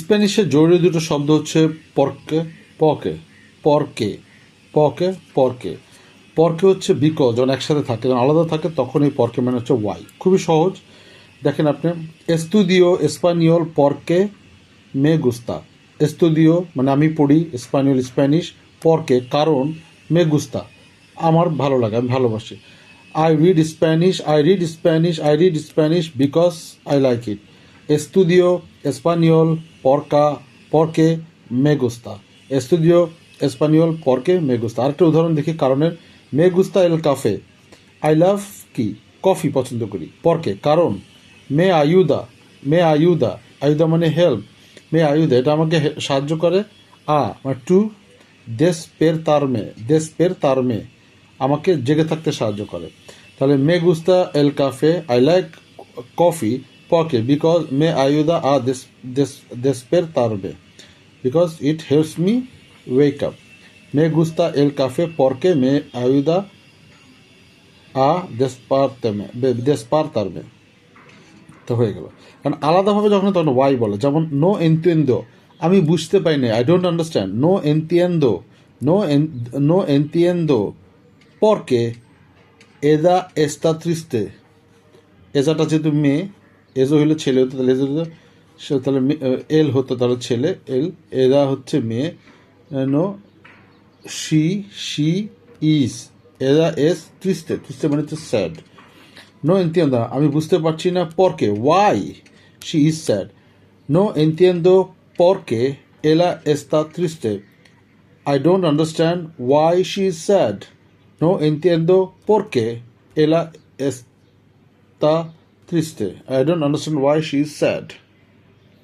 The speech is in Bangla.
স্প্যানিশের জরুরি দুটো শব্দ হচ্ছে পরকে পকে পরকে পকে পরকে পরকে হচ্ছে বিকজ যখন একসাথে থাকে যখন আলাদা থাকে তখন এই পরকে মানে হচ্ছে ওয়াই। খুবই সহজ। দেখেন আপনি, এস্তুদিও এসপানিওল পরকে মে গুস্তা। এস্তুদিও মানে আমি পড়ি, স্পানিওল স্প্যানিশ, পরকে কারণ, মে গুস্তা আমার ভালো লাগে, আমি ভালোবাসি। I read Spanish because I like it. Estudio español porque me gusta. Estudio español porque me gusta. আরেকটা উদাহরণ দেখি কারণের, মে গুস্তা এল কাফে। আই লাভ কি, কফি পছন্দ করি। পরকে কারণ, মে আয়ুদা, আয়ুদা মানে হেল্প, মে আয়ুদা এটা আমাকে সাহায্য করে। মানে টু despertarme আমাকে জেগে থাকতে সাহায্য করে। তাহলে মে গুস্তা এল কাফে, আই লাইক কফি পকে বিকজ মে আয়ুদা despertarme because it helps me wake up. Me gusta el café porque me ayuda a despertarme তো হয়ে গেল। কারণ আলাদাভাবে যখন তখন ওয়াই বলে, যেমন নো এনতিয়েন্দো আমি বুঝতে পাই না, আই ডোন্ট আন্ডারস্ট্যান্ড। নো এনতিয়েন্দো পরকে এদা এস্তা ত্রিস্তে। এজাটা যেহেতু মেয়ে, এজো হইলে ছেলে হতো, তাহলে এজো তাহলে এল হতো, তাহলে ছেলে এল, এদা হচ্ছে মেয়ে, নো শি ইজ, এদা এস ত্রিস্তে মানে হচ্ছে স্যাড। No entiendo, আমি বুঝতে পারছি না পরকে, why she is sad. No entiendo por qué ella está triste. I don't understand why she is sad. No entiendo por qué ella está triste. I don't understand why she is sad.